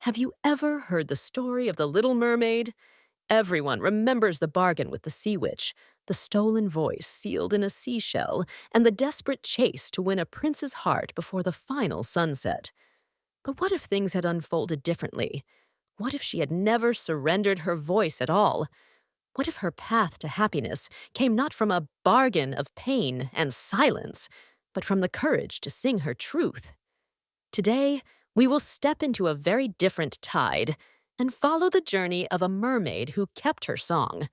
Have you ever heard the story of the Little Mermaid? Everyone remembers the bargain with the sea witch, the stolen voice sealed in a seashell, and the desperate chase to win a prince's heart before the final sunset. But what if things had unfolded differently? What if she had never surrendered her voice at all? What if her path to happiness came not from a bargain of pain and silence, but from the courage to sing her truth? Today, we will step into a very different tide and follow the journey of a mermaid who kept her song.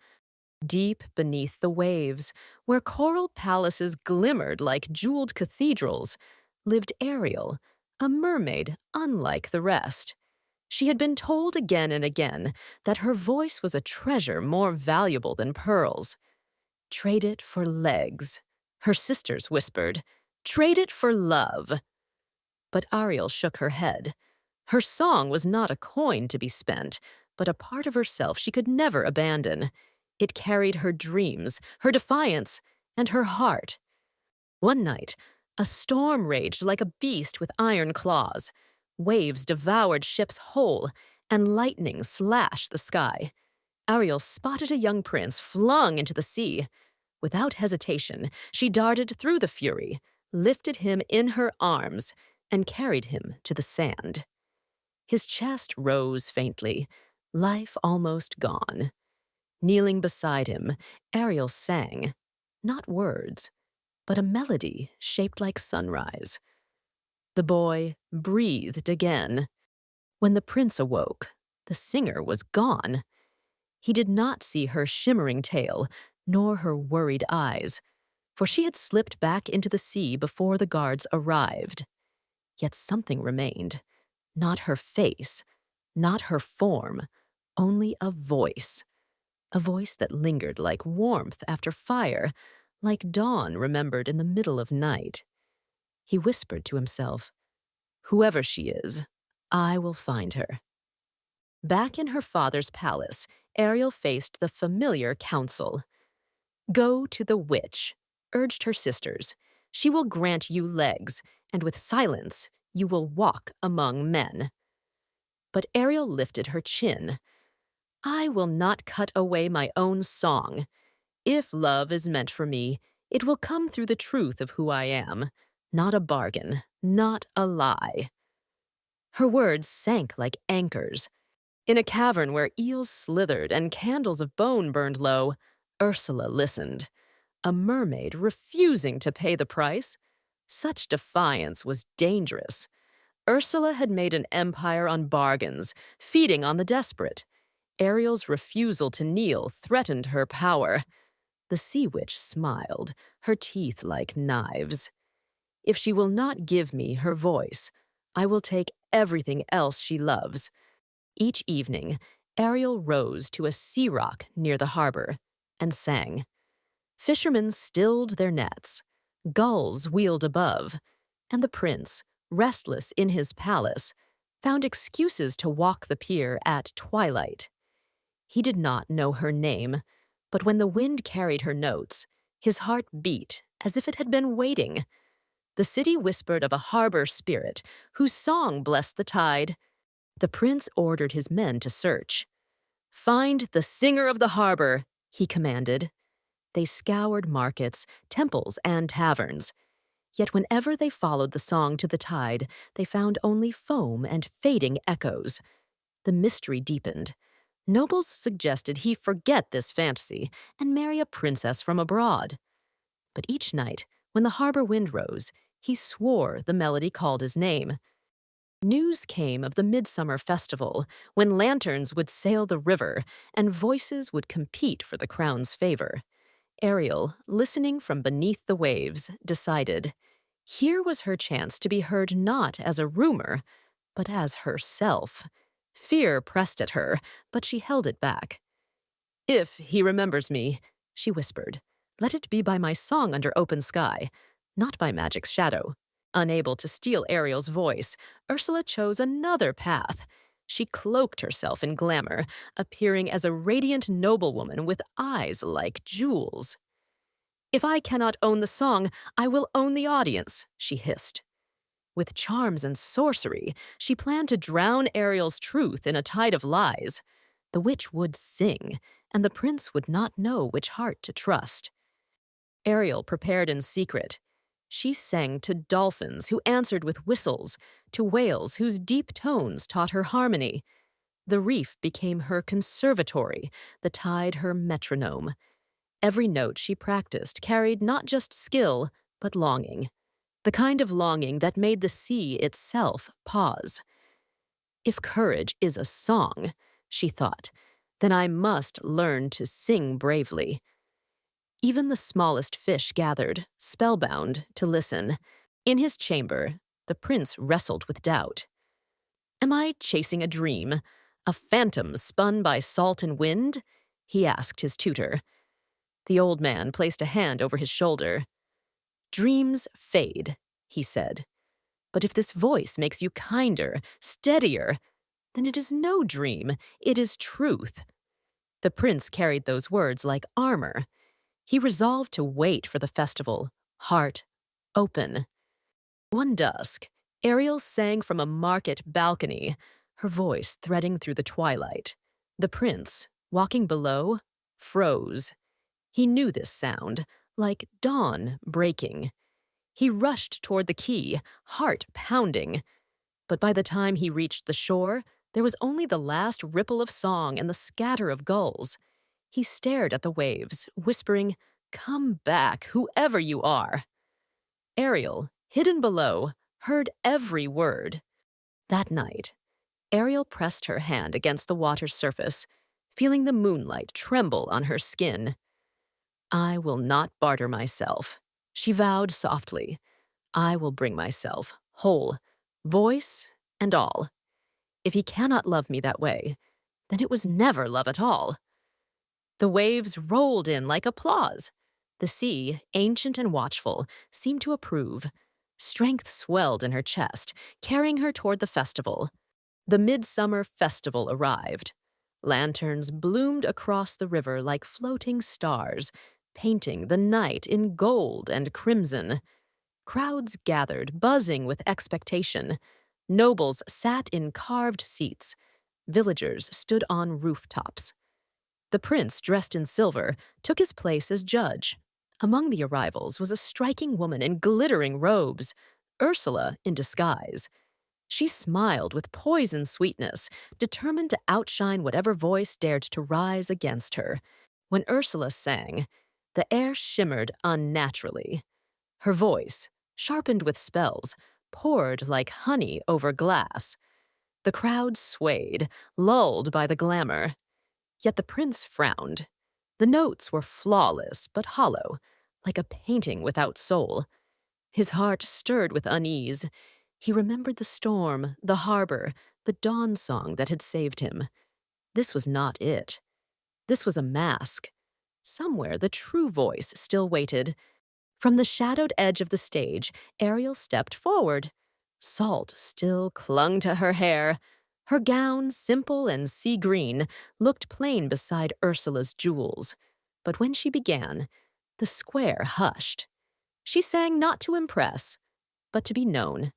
Deep beneath the waves, where coral palaces glimmered like jeweled cathedrals, lived Ariel, a mermaid unlike the rest. She had been told again and again that her voice was a treasure more valuable than pearls. Trade it for legs, her sisters whispered. Trade it for love. But Ariel shook her head. Her song was not a coin to be spent, but a part of herself she could never abandon. It carried her dreams, her defiance, and her heart. One night, a storm raged like a beast with iron claws. Waves devoured ships whole, and lightning slashed the sky. Ariel spotted a young prince flung into the sea. Without hesitation, she darted through the fury, lifted him in her arms, and carried him to the sand. His chest rose faintly, life almost gone. Kneeling beside him, Ariel sang, not words, but a melody shaped like sunrise. The boy breathed again. When the prince awoke, the singer was gone. He did not see her shimmering tail, nor her worried eyes, for she had slipped back into the sea before the guards arrived. Yet something remained. Not her face, not her form, only a voice. A voice that lingered like warmth after fire, like dawn remembered in the middle of night. He whispered to himself, "Whoever she is, I will find her." Back in her father's palace, Ariel faced the familiar counsel. "Go to the witch," urged her sisters. "She will grant you legs, and with silence you will walk among men." But Ariel lifted her chin. "I will not cut away my own song. If love is meant for me, it will come through the truth of who I am, not a bargain, not a lie." Her words sank like anchors. In a cavern where eels slithered and candles of bone burned low, Ursula listened. A mermaid refusing to pay the price? Such defiance was dangerous. Ursula had made an empire on bargains, feeding on the desperate. Ariel's refusal to kneel threatened her power. The sea witch smiled, her teeth like knives. "If she will not give me her voice, I will take everything else she loves." Each evening, Ariel rose to a sea rock near the harbor and sang. Fishermen stilled their nets, gulls wheeled above, and the prince, restless in his palace, found excuses to walk the pier at twilight. He did not know her name, but when the wind carried her notes, his heart beat as if it had been waiting. The city whispered of a harbor spirit whose song blessed the tide. The prince ordered his men to search. "Find the singer of the harbor," he commanded. They scoured markets, temples, and taverns. Yet whenever they followed the song to the tide, they found only foam and fading echoes. The mystery deepened. Nobles suggested he forget this fantasy and marry a princess from abroad. But each night, when the harbor wind rose, he swore the melody called his name. News came of the midsummer festival, when lanterns would sail the river and voices would compete for the crown's favor. Ariel, listening from beneath the waves, decided here was her chance to be heard not as a rumor, but as herself. Fear pressed at her, but she held it back. "If he remembers me," she whispered, "let it be by my song under open sky, not by magic's shadow." Unable to steal Ariel's voice, Ursula chose another path. She cloaked herself in glamour, appearing as a radiant noblewoman with eyes like jewels. "If I cannot own the song, I will own the audience," she hissed. With charms and sorcery, she planned to drown Ariel's truth in a tide of lies. The witch would sing, and the prince would not know which heart to trust. Ariel prepared in secret. She sang to dolphins who answered with whistles, to whales whose deep tones taught her harmony. The reef became her conservatory, the tide her metronome. Every note she practiced carried not just skill, but longing. The kind of longing that made the sea itself pause. If courage is a song, she thought, then I must learn to sing bravely. Even the smallest fish gathered, spellbound, to listen. In his chamber, the prince wrestled with doubt. Am I chasing a dream? A phantom spun by salt and wind? He asked his tutor. The old man placed a hand over his shoulder. Dreams fade, he said. But if this voice makes you kinder, steadier, then it is no dream, it is truth. The prince carried those words like armor. He resolved to wait for the festival, heart open. One dusk, Ariel sang from a market balcony, her voice threading through the twilight. The prince, walking below, froze. He knew this sound, like dawn breaking. He rushed toward the quay, heart pounding. But by the time he reached the shore, there was only the last ripple of song and the scatter of gulls. He stared at the waves, whispering, "Come back, whoever you are." Ariel, hidden below, heard every word. That night, Ariel pressed her hand against the water's surface, feeling the moonlight tremble on her skin. I will not barter myself, she vowed softly. I will bring myself, whole, voice and all. If he cannot love me that way, then it was never love at all. The waves rolled in like applause. The sea, ancient and watchful, seemed to approve. Strength swelled in her chest, carrying her toward the festival. The midsummer festival arrived. Lanterns bloomed across the river like floating stars, painting the night in gold and crimson. Crowds gathered, buzzing with expectation. Nobles sat in carved seats. Villagers stood on rooftops. The prince, dressed in silver, took his place as judge. Among the arrivals was a striking woman in glittering robes, Ursula in disguise. She smiled with poison sweetness, determined to outshine whatever voice dared to rise against her. When Ursula sang, the air shimmered unnaturally. Her voice, sharpened with spells, poured like honey over glass. The crowd swayed, lulled by the glamour. Yet the prince frowned. The notes were flawless but hollow, like a painting without soul. His heart stirred with unease. He remembered the storm, the harbor, the dawn song that had saved him. This was not it. This was a mask. Somewhere the true voice still waited. From the shadowed edge of the stage, Ariel stepped forward. Salt still clung to her hair. Her gown, simple and sea green, looked plain beside Ursula's jewels. But when she began, the square hushed. She sang not to impress, but to be known.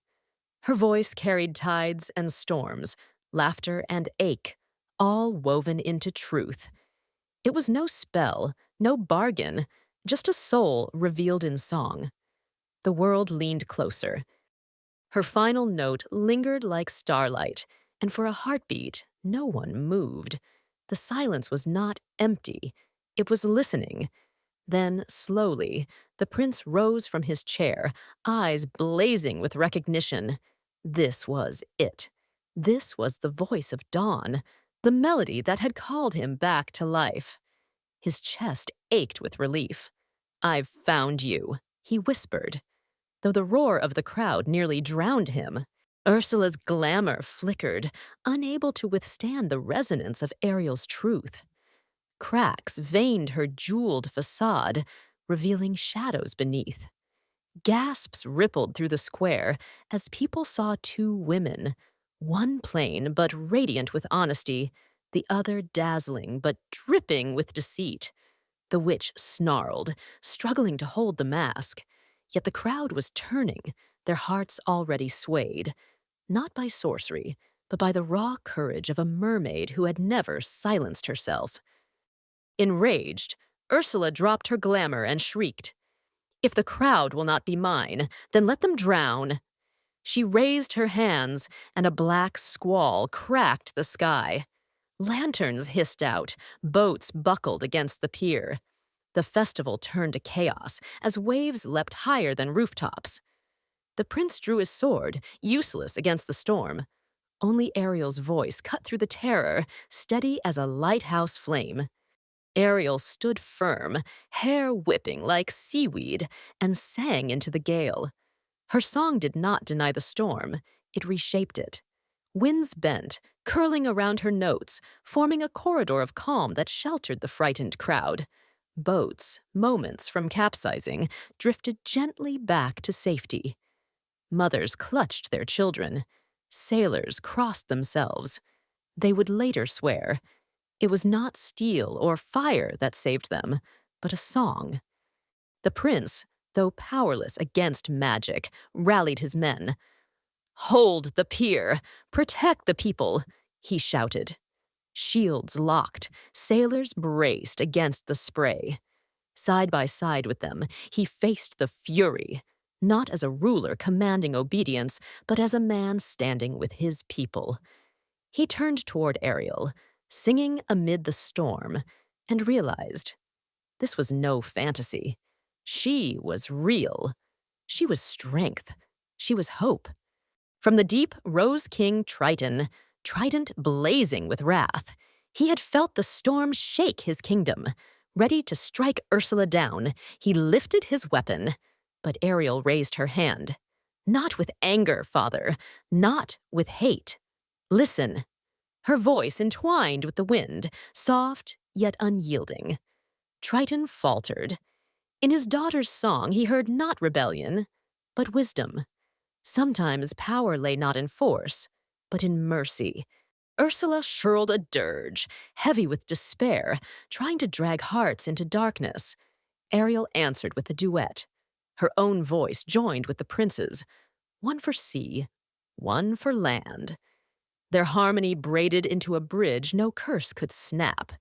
Her voice carried tides and storms, laughter and ache, all woven into truth. It was no spell, no bargain, just a soul revealed in song. The world leaned closer. Her final note lingered like starlight, and for a heartbeat, no one moved. The silence was not empty. It was listening. Then, slowly, the prince rose from his chair, eyes blazing with recognition. This was it. This was the voice of dawn, the melody that had called him back to life. His chest ached with relief. I've found you, he whispered. Though the roar of the crowd nearly drowned him, Ursula's glamour flickered, unable to withstand the resonance of Ariel's truth. Cracks veined her jeweled facade, revealing shadows beneath. Gasps rippled through the square as people saw two women, one plain but radiant with honesty, the other dazzling but dripping with deceit. The witch snarled, struggling to hold the mask. Yet the crowd was turning. their hearts already swayed, not by sorcery, but by the raw courage of a mermaid who had never silenced herself. Enraged, Ursula dropped her glamour and shrieked, "If the crowd will not be mine, then let them drown." She raised her hands, and a black squall cracked the sky. Lanterns hissed out, boats buckled against the pier. The festival turned to chaos as waves leapt higher than rooftops. The prince drew his sword, useless against the storm. Only Ariel's voice cut through the terror, steady as a lighthouse flame. Ariel stood firm, hair whipping like seaweed, and sang into the gale. Her song did not deny the storm, it reshaped it. Winds bent, curling around her notes, forming a corridor of calm that sheltered the frightened crowd. Boats, moments from capsizing, drifted gently back to safety. Mothers clutched their children. Sailors crossed themselves. They would later swear, it was not steel or fire that saved them, but a song. The prince, though powerless against magic, rallied his men. "Hold the pier! Protect the people!" he shouted. Shields locked, sailors braced against the spray. Side by side with them, he faced the fury, not as a ruler commanding obedience, but as a man standing with his people. He turned toward Ariel, singing amid the storm, and realized this was no fantasy. She was real. She was strength. She was hope. From the deep rose King Triton, trident blazing with wrath. He had felt the storm shake his kingdom. Ready to strike Ursula down, he lifted his weapon. But Ariel raised her hand. "Not with anger, father. Not with hate. Listen." Her voice entwined with the wind, soft yet unyielding. Triton faltered. In his daughter's song he heard not rebellion, but wisdom. Sometimes power lay not in force, but in mercy. Ursula shrilled a dirge, heavy with despair, trying to drag hearts into darkness. Ariel answered with a duet. Her own voice joined with the prince's, one for sea, one for land. Their harmony braided into a bridge no curse could snap.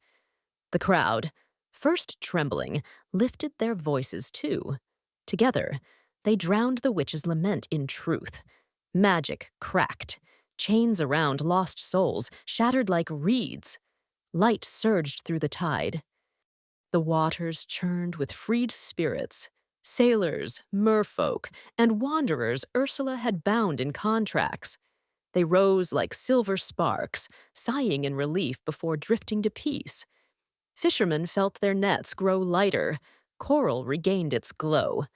The crowd, first trembling, lifted their voices too. Together, they drowned the witch's lament in truth. Magic cracked. Chains around lost souls shattered like reeds. Light surged through the tide. The waters churned with freed spirits. Sailors, merfolk, and wanderers Ursula had bound in contracts. They rose like silver sparks, sighing in relief before drifting to peace. Fishermen felt their nets grow lighter. Coral regained its glow.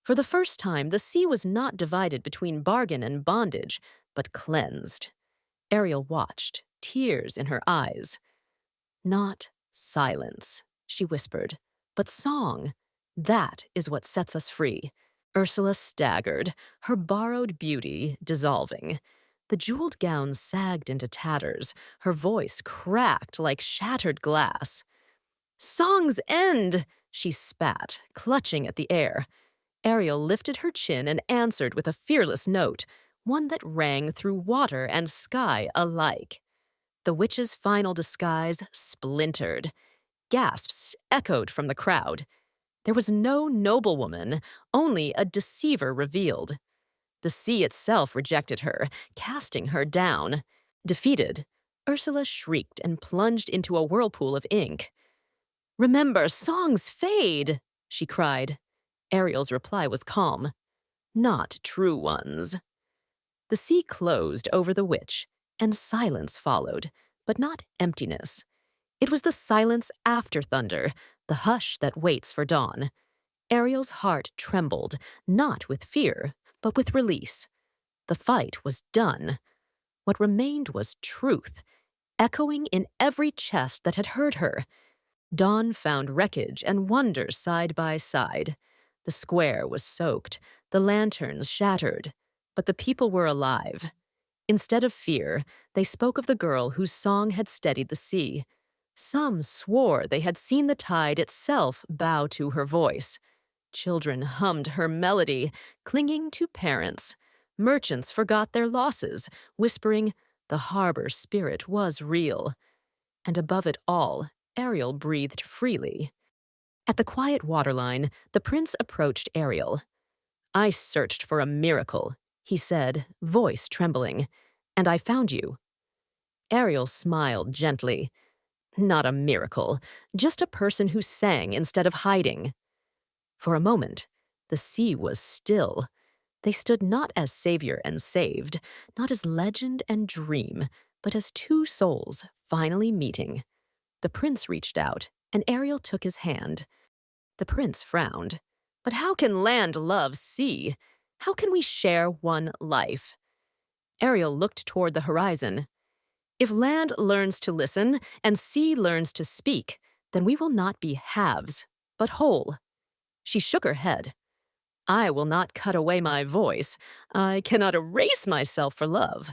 For the first time, the sea was not divided between bargain and bondage, but cleansed. Ariel watched, tears in her eyes. "Not silence," she whispered, "but song. That is what sets us free." Ursula staggered, her borrowed beauty dissolving. The jeweled gown sagged into tatters, her voice cracked like shattered glass. "Song's end!" she spat, clutching at the air. Ariel lifted her chin and answered with a fearless note, one that rang through water and sky alike. The witch's final disguise splintered. Gasps echoed from the crowd. There was no noblewoman, only a deceiver revealed. The sea itself rejected her, casting her down. Defeated, Ursula shrieked and plunged into a whirlpool of ink. "Remember, songs fade," she cried. Ariel's reply was calm. "Not true ones." The sea closed over the witch, and silence followed, but not emptiness. It was the silence after thunder, the hush that waits for dawn. Ariel's heart trembled, not with fear, but with release. The fight was done. What remained was truth, echoing in every chest that had heard her. Dawn found wreckage and wonder side by side. The square was soaked, the lanterns shattered, but the people were alive. Instead of fear, they spoke of the girl whose song had steadied the sea. Some swore they had seen the tide itself bow to her voice. Children hummed her melody, clinging to parents. Merchants forgot their losses, whispering, the harbor spirit was real. And above it all, Ariel breathed freely. At the quiet waterline, the prince approached Ariel. I searched for a miracle, he said, voice trembling, and I found you. Ariel smiled gently. Not a miracle, just a person who sang instead of hiding. For a moment, the sea was still. They stood not as savior and saved, not as legend and dream, but as two souls finally meeting. The prince reached out, and Ariel took his hand. The prince frowned. But how can land love sea? How can we share one life? Ariel looked toward the horizon. If land learns to listen and sea learns to speak, then we will not be halves, but whole. She shook her head. I will not cut away my voice. I cannot erase myself for love.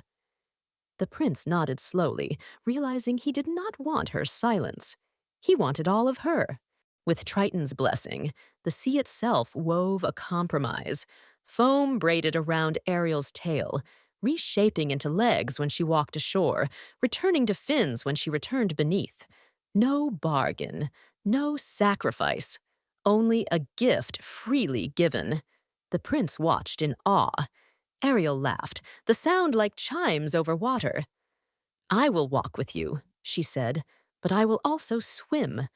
The prince nodded slowly, realizing he did not want her silence. He wanted all of her. With Triton's blessing, the sea itself wove a compromise. Foam braided around Ariel's tail, reshaping into legs when she walked ashore, returning to fins when she returned beneath. No bargain, no sacrifice, only a gift freely given. The prince watched in awe. Ariel laughed, the sound like chimes over water. I will walk with you, she said, but I will also swim.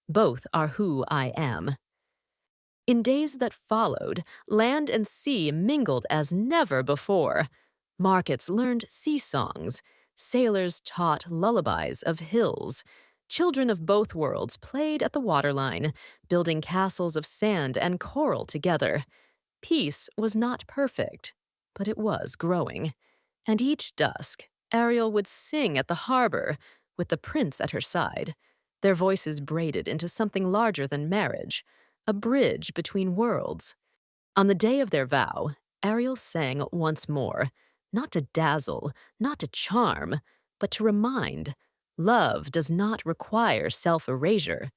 Both are who I am. In days that followed, land and sea mingled as never before. Markets learned sea songs. Sailors taught lullabies of hills. Children of both worlds played at the waterline, building castles of sand and coral together. Peace was not perfect, but it was growing. And each dusk, Ariel would sing at the harbor, with the prince at her side. Their voices braided into something larger than marriage, a bridge between worlds. On the day of their vow, Ariel sang once more, not to dazzle, not to charm, but to remind. Love does not require self-erasure.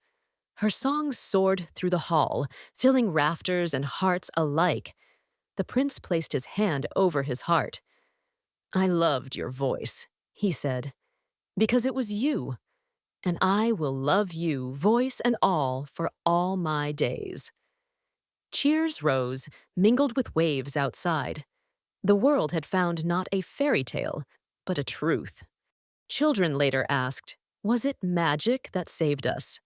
Her song soared through the hall, filling rafters and hearts alike. The prince placed his hand over his heart. I loved your voice, he said, because it was you. And I will love you, voice and all, for all my days. Cheers rose, mingled with waves outside. The world had found not a fairy tale, but a truth. Children later asked, was it magic that saved us?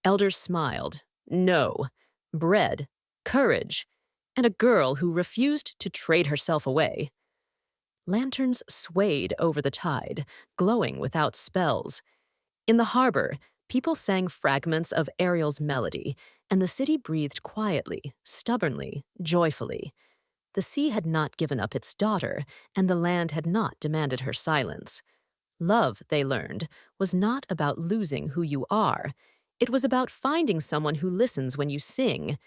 Elders smiled. No. Bread, courage, and a girl who refused to trade herself away. Lanterns swayed over the tide, glowing without spells. In the harbor, people sang fragments of Ariel's melody, and the city breathed quietly, stubbornly, joyfully. The sea had not given up its daughter, and the land had not demanded her silence. Love, they learned, was not about losing who you are. It was about finding someone who listens when you sing.